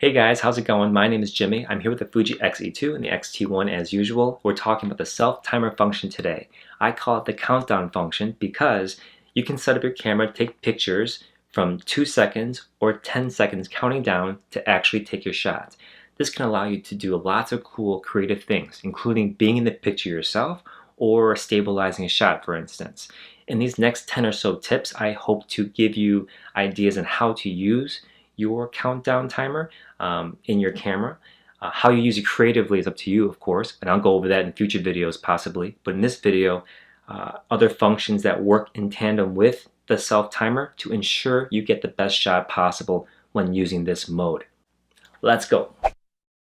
Hey guys, how's it going? My name is Jimmy. I'm here with the Fuji Xe2 and the Xt1 as usual. We're talking about the self-timer function today. I call it the countdown function because you can set up your camera to take pictures from 2 seconds or 10 seconds counting down to actually take your shot. This can allow you to do lots of cool creative things, including being in the picture yourself or stabilizing a shot, for instance. In these next 10 or so tips, I hope to give you ideas on how to use your countdown timer in your camera. How you use it creatively is up to you, of course, and I'll go over that in future videos possibly. But in this video, other functions that work in tandem with the self-timer to ensure you get the best shot possible when using this mode. Let's go.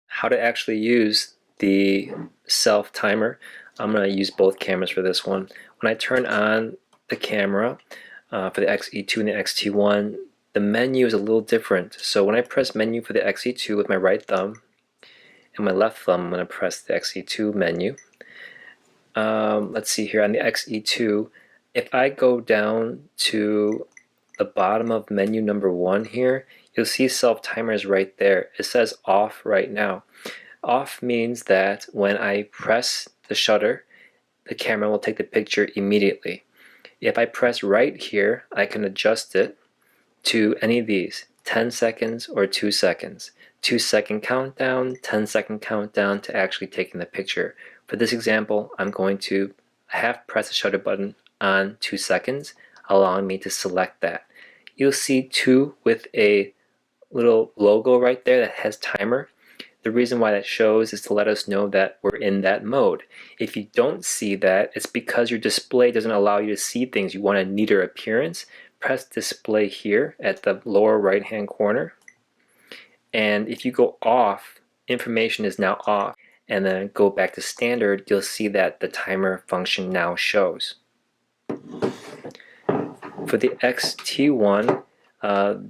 How to actually use the self-timer. I'm going to use both cameras for this one. When I turn on the camera for the Xe2 and the Xt1, the menu is a little different. So when I press menu for the Xe2 with my right thumb and my left thumb, I'm going to press the Xe2 menu. Let's see here on the Xe2, if I go down to the bottom of menu number 1 here, you'll see self-timer is right there. It says off right now. Off means that when I press the shutter, the camera will take the picture immediately. If I press right here, I can adjust it to any of these, 10 seconds or 2 seconds. 2-second countdown, 10-second countdown to actually taking the picture. For this example, I'm going to half press the shutter button on 2 seconds, allowing me to select that. You'll see 2 with a little logo right there that has timer. The reason why that shows is to let us know that we're in that mode. If you don't see that, it's because your display doesn't allow you to see things. You want a neater appearance. Press display here at the lower right hand corner, and if you go off, information is now off, and then go back to standard, you'll see that the timer function now shows. For the Xt1,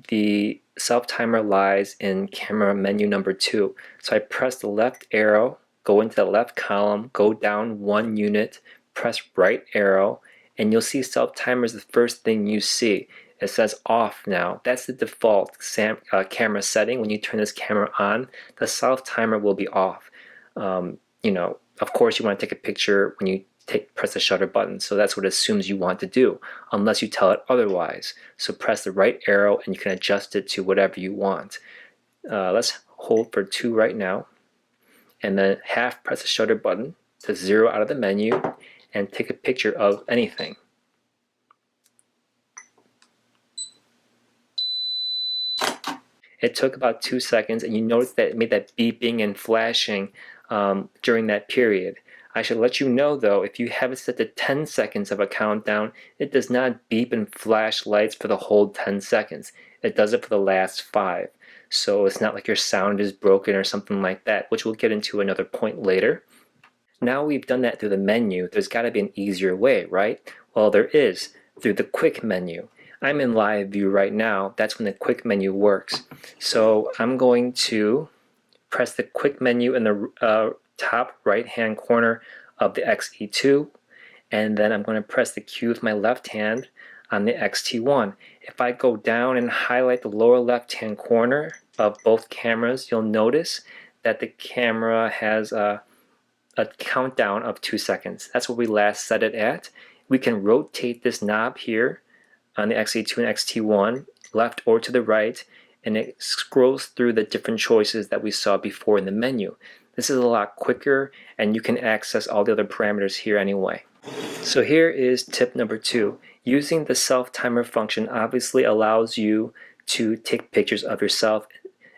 the self-timer lies in camera menu number 2. So I press the left arrow, go into the left column, go down 1 unit, press right arrow, and you'll see self-timer is the first thing you see. It says off now. That's the default camera setting. When you turn this camera on, the self-timer will be off. Of course you want to take a picture when you press the shutter button, so that's what it assumes you want to do, unless you tell it otherwise. So press the right arrow and you can adjust it to whatever you want. Let's hold for 2 right now, and then half press the shutter button to 0 out of the menu and take a picture of anything. It took about 2 seconds, and you notice that it made that beeping and flashing during that period. I should let you know though, if you have it set to 10 seconds of a countdown, it does not beep and flash lights for the whole 10 seconds. It does it for the last 5. So it's not like your sound is broken or something like that, which we'll get into another point later. Now we've done that through the menu, there's got to be an easier way, right? Well, there is, through the quick menu. I'm in live view right now. That's when the quick menu works. So I'm going to press the quick menu in the top right hand corner of the Xe2, and then I'm going to press the Q with my left hand on the Xt1. If I go down and highlight the lower left hand corner of both cameras, you'll notice that the camera has a countdown of 2 seconds. That's what we last set it at. We can rotate this knob here on the Xe2 and Xt1 left or to the right, and it scrolls through the different choices that we saw before in the menu. This is a lot quicker, and you can access all the other parameters here anyway. So here is tip number 2. Using the self-timer function obviously allows you to take pictures of yourself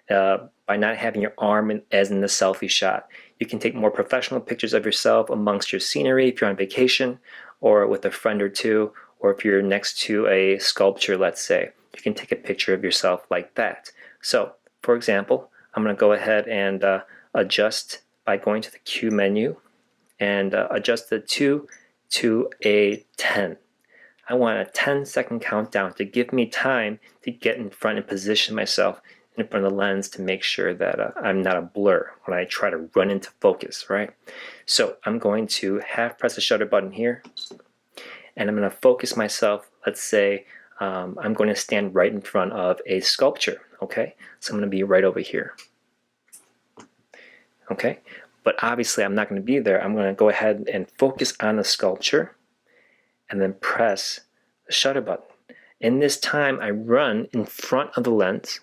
by not having your arm as in the selfie shot. You can take more professional pictures of yourself amongst your scenery if you're on vacation, or with a friend or two, or if you're next to a sculpture, let's say. You can take a picture of yourself like that. So, for example, I'm going to go ahead and adjust by going to the Q menu and adjust the 2 to a 10. I want a 10-second countdown to give me time to get in front and position myself in front of the lens to make sure that I'm not a blur when I try to run into focus, right? So I'm going to half press the shutter button here, and I'm going to focus myself. Let's say I'm going to stand right in front of a sculpture, okay? So I'm going to be right over here. Okay, but obviously I'm not going to be there. I'm going to go ahead and focus on the sculpture and then press the shutter button. In this time, I run in front of the lens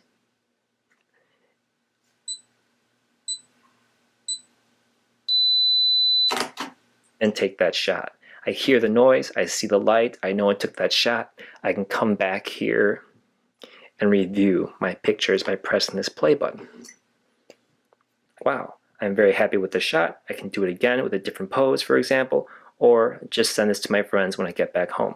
and take that shot. I hear the noise, I see the light, I know I took that shot. I can come back here and review my pictures by pressing this play button. Wow, I'm very happy with the shot. I can do it again with a different pose, for example, or just send this to my friends when I get back home.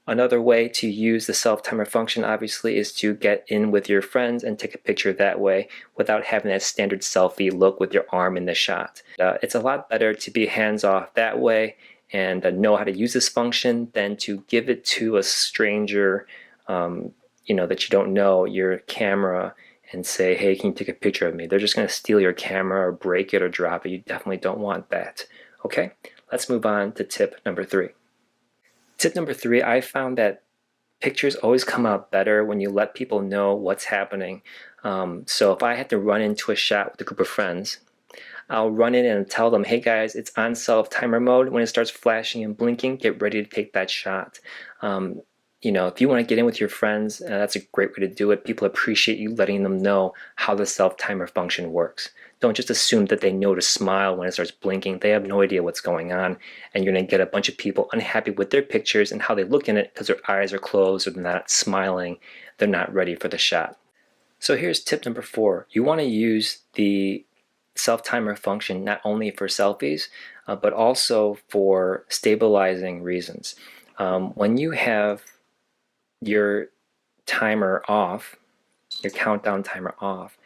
Another way to use the self-timer function, obviously, is to get in with your friends and take a picture that way without having that standard selfie look with your arm in the shot. It's a lot better to be hands-off that way and know how to use this function than to give it to a stranger that you don't know, your camera, and say, hey, can you take a picture of me? They're just going to steal your camera or break it or drop it. You definitely don't want that. Okay, let's move on to tip number 3. Tip number 3, I found that pictures always come out better when you let people know what's happening. So if I had to run into a shot with a group of friends, I'll run in and tell them, hey guys, it's on self-timer mode. When it starts flashing and blinking, get ready to take that shot. If you want to get in with your friends, that's a great way to do it. People appreciate you letting them know how the self-timer function works. Don't just assume that they know to smile when it starts blinking. They have no idea what's going on, and you're going to get a bunch of people unhappy with their pictures and how they look in it because their eyes are closed or they're not smiling. They're not ready for the shot. So here's tip number 4. You want to use the self-timer function not only for selfies, but also for stabilizing reasons. When you have your timer off, your countdown timer off,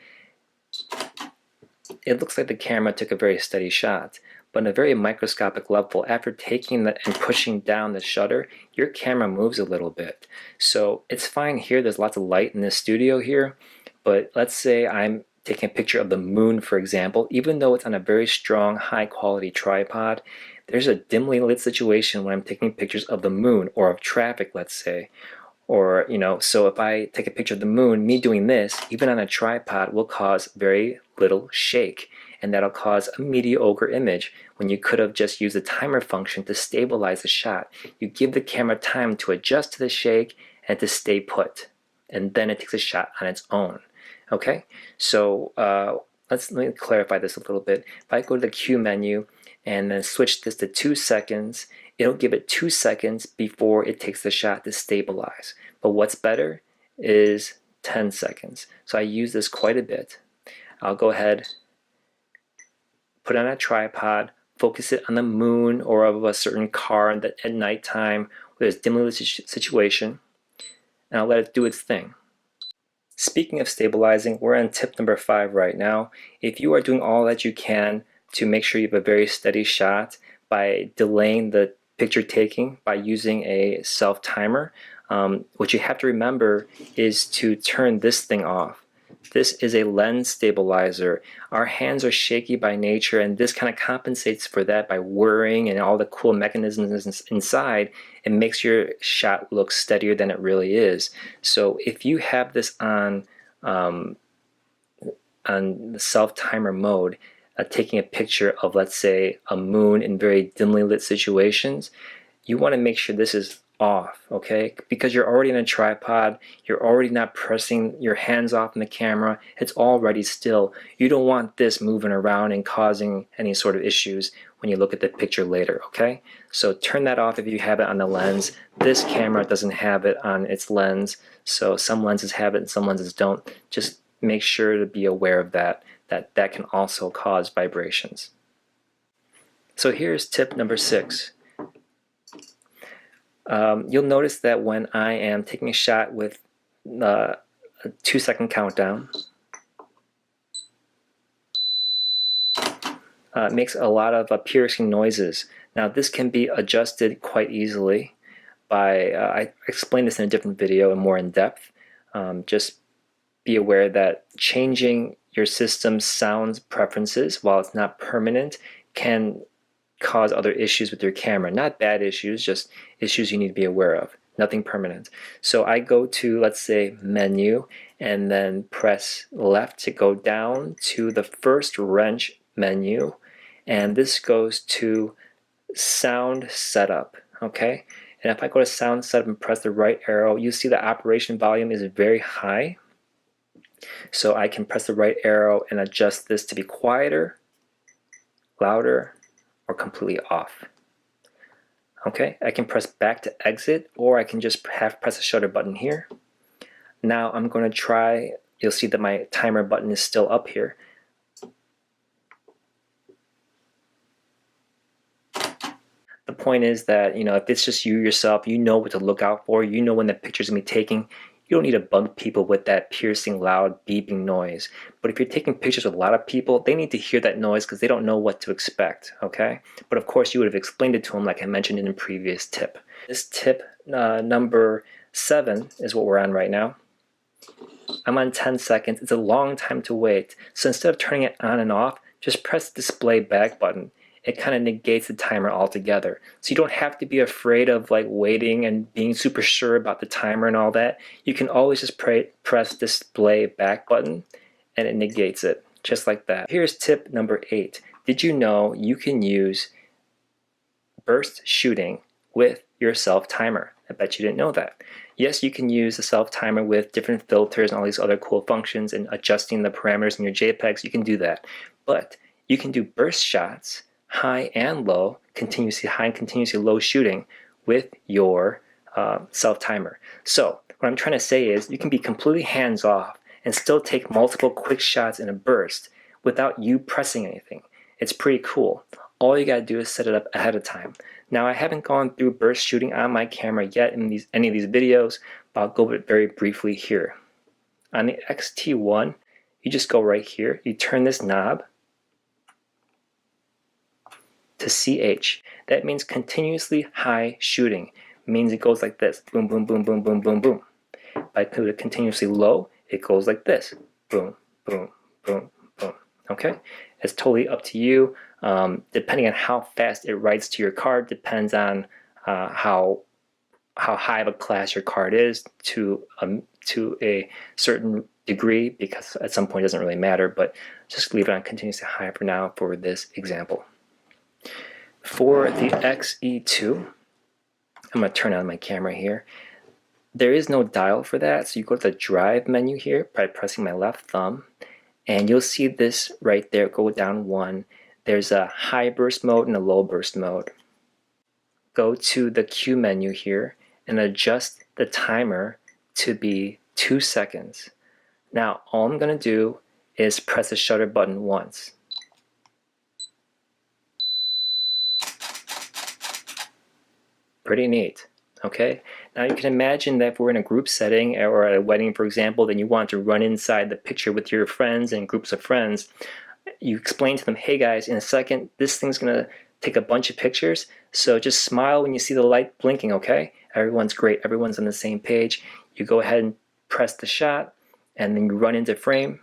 it looks like the camera took a very steady shot, but in a very microscopic level, after taking and pushing down the shutter, your camera moves a little bit. So it's fine here, there's lots of light in this studio here, but let's say I'm taking a picture of the moon, for example. Even though it's on a very strong, high quality tripod, there's a dimly lit situation when I'm taking pictures of the moon or of traffic, let's say. Or, so if I take a picture of the moon, me doing this, even on a tripod, will cause very little shake. And that'll cause a mediocre image when you could have just used the timer function to stabilize the shot. You give the camera time to adjust to the shake and to stay put. And then it takes a shot on its own. Okay? So let me clarify this a little bit. If I go to the Q menu and then switch this to 2 seconds, it'll give it 2 seconds before it takes the shot to stabilize. But what's better is 10 seconds. So I use this quite a bit. I'll go ahead, put it on a tripod, focus it on the moon or of a certain car at nighttime where there's dimly lit situation, and I'll let it do its thing. Speaking of stabilizing, we're on tip number 5 right now. If you are doing all that you can to make sure you have a very steady shot by delaying the picture taking by using a self-timer, what you have to remember is to turn this thing off. This is a lens stabilizer. Our hands are shaky by nature, and this kind of compensates for that by whirring and all the cool mechanisms inside. It makes your shot look steadier than it really is. So if you have this on the self-timer mode, taking a picture of, let's say, a moon in very dimly lit situations, you want to make sure this is off, okay? Because you're already in a tripod, you're already not pressing your hands off in the camera, it's already still. You don't want this moving around and causing any sort of issues when you look at the picture later, okay? So turn that off if you have it on the lens. This camera doesn't have it on its lens, so some lenses have it and some lenses don't. Just make sure to be aware of that can also cause vibrations. So here's tip number 6. You'll notice that when I am taking a shot with a 2-second countdown, it makes a lot of piercing noises. Now this can be adjusted quite easily by, I explained this in a different video and more in depth. Just be aware that changing your system's sound preferences, while it's not permanent, can cause other issues with your camera. Not bad issues, just issues you need to be aware of. Nothing permanent. So I go to, let's say, menu, and then press left to go down to the first wrench menu, and this goes to sound setup, okay? And if I go to sound setup and press the right arrow, you see the operation volume is very high. So I can press the right arrow and adjust this to be quieter, louder, or completely off. Okay, I can press back to exit, or I can just press the shutter button here. Now I'm going to try, you'll see that my timer button is still up here. The point is that, if it's just you yourself, you know what to look out for, you know when the picture's going to be taken. You don't need to bug people with that piercing, loud, beeping noise. But if you're taking pictures with a lot of people, they need to hear that noise because they don't know what to expect, okay? But of course, you would have explained it to them like I mentioned in a previous tip. This tip number 7 is what we're on right now. I'm on 10 seconds. It's a long time to wait. So instead of turning it on and off, just press the display back button. It kind of negates the timer altogether. So you don't have to be afraid of like waiting and being super sure about the timer and all that. You can always just press display back button and it negates it, just like that. Here's tip number 8. Did you know you can use burst shooting with your self timer? I bet you didn't know that. Yes, you can use the self timer with different filters and all these other cool functions and adjusting the parameters in your JPEGs. You can do that. But you can do burst shots, high and low, continuously high and continuously low shooting with your self timer. So what I'm trying to say is you can be completely hands off and still take multiple quick shots in a burst without you pressing anything. It's pretty cool. All you gotta do is set it up ahead of time. Now I haven't gone through burst shooting on my camera yet in any of these videos, but I'll go over it very briefly here. On the Xt1, you just go right here, you turn this knob to CH. That means continuously high shooting. It means it goes like this, boom, boom, boom, boom, boom, boom, boom. By continuously low, it goes like this, boom, boom, boom, boom. Okay, it's totally up to you. Depending on how fast it writes to your card, depends on how high of a class your card is to a certain degree, because at some point it doesn't really matter, but just leave it on continuously high for now for this example. For the Xe2, I'm going to turn on my camera here. There is no dial for that, so you go to the drive menu here by pressing my left thumb, and you'll see this right there go down 1. There's a high burst mode and a low burst mode. Go to the Q menu here and adjust the timer to be 2 seconds. Now all I'm going to do is press the shutter button once. Pretty neat. Okay, now you can imagine that if we're in a group setting or at a wedding, for example, then you want to run inside the picture with your friends and groups of friends. You explain to them, hey guys, in a second, this thing's gonna take a bunch of pictures, so just smile when you see the light blinking, okay? Everyone's great, everyone's on the same page. You go ahead and press the shot, and then you run into frame.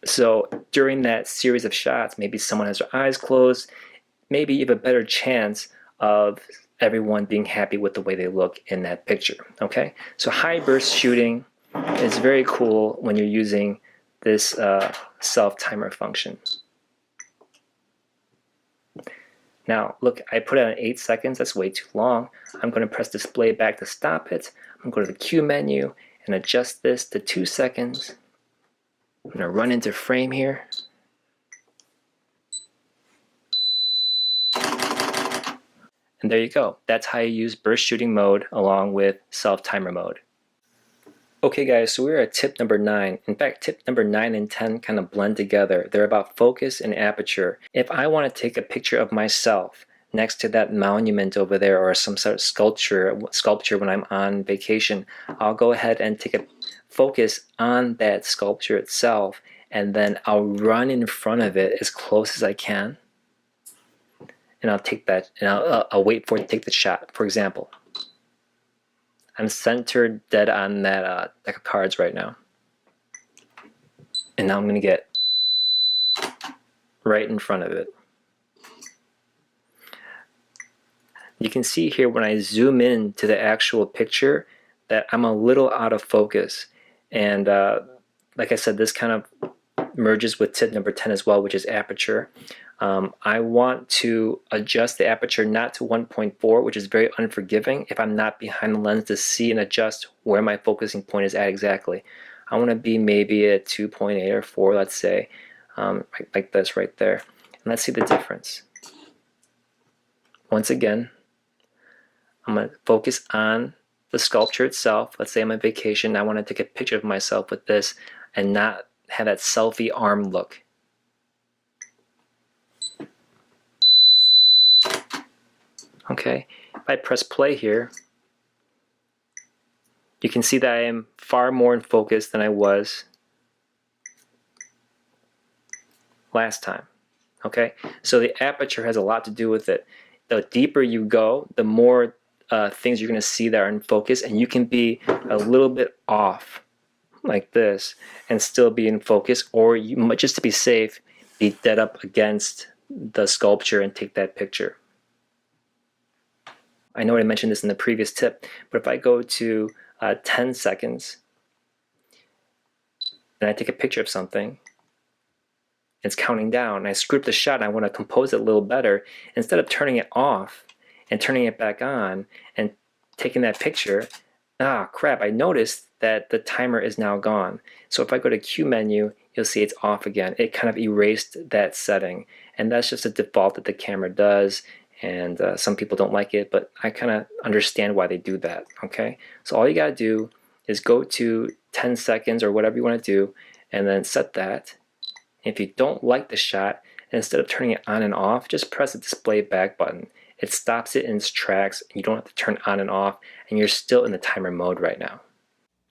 So during that series of shots, maybe someone has their eyes closed, maybe you have a better chance of everyone being happy with the way they look in that picture, okay? So high burst shooting is very cool when you're using this self-timer function. Now, look, I put it on 8 seconds, that's way too long. I'm gonna press display back to stop it. I'm gonna go to the Q menu and adjust this to 2 seconds. I'm gonna run into frame here. And there you go. That's how you use burst shooting mode along with self-timer mode. Okay guys, so we're at tip number 9. In fact, tip number 9 and 10 kind of blend together. They're about focus and aperture. If I want to take a picture of myself next to that monument over there or some sort of sculpture when I'm on vacation, I'll go ahead and take a focus on that sculpture itself, and then I'll run in front of it as close as I can. And I'll take that, and I'll wait for it to take the shot. For example, I'm centered dead on that deck of cards right now. And now I'm going to get right in front of it. you can see here when I zoom in to the actual picture that I'm a little out of focus. And like I said, this kind of merges with tip number 10 as well, which is aperture. I want to adjust the aperture not to 1.4, which is very unforgiving if I'm not behind the lens to see and adjust where my focusing point is at exactly. I want to be maybe at 2.8 or 4, let's say, like this right there. And let's see the difference. Once again, I'm going to focus on the sculpture itself. Let's say I'm on vacation. I want to take a picture of myself with this and not have that selfie arm look. Okay, if I press play here, you can see that I am far more in focus than I was last time. Okay, so the aperture has a lot to do with it. The deeper you go, the more things you're going to see that are in focus, and you can be a little bit off like this and still be in focus, or you might, just to be safe, be dead up against the sculpture and take that picture. I know I mentioned this in the previous tip, but if I go to 10 seconds and I take a picture of something, it's counting down, and I screw up the shot and I want to compose it a little better, instead of turning it off and turning it back on and taking that picture, crap, I noticed that the timer is now gone. So if I go to Q menu, you'll see it's off again. It kind of erased that setting, and that's just a default that the camera does, and some people don't like it, but I kind of understand why they do that. Okay, so all you got to do is go to 10 seconds or whatever you want to do, and then set that. If you don't like the shot, instead of turning it on and off, just press the display back button. It stops it in its tracks, and you don't have to turn on and off, and you're still in the timer mode right now.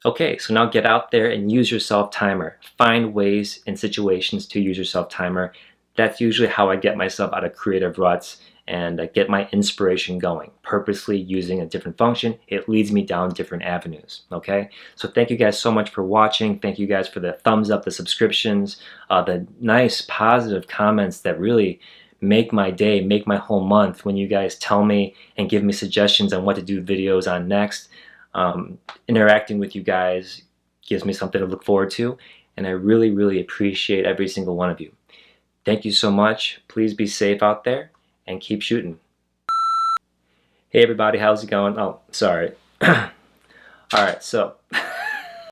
Okay, so now get out there and use your self-timer. Find ways and situations to use your self-timer. That's usually how I get myself out of creative ruts and get my inspiration going. Purposely using a different function, it leads me down different avenues, okay? So thank you guys so much for watching. Thank you guys for the thumbs up, the subscriptions, the nice positive comments that really make my day, make my whole month when you guys tell me and give me suggestions on what to do videos on next. Interacting with you guys gives me something to look forward to, and I really, really appreciate every single one of you. Thank you so much. Please be safe out there and keep shooting. Hey everybody, how's it going? Oh, sorry. Alright, so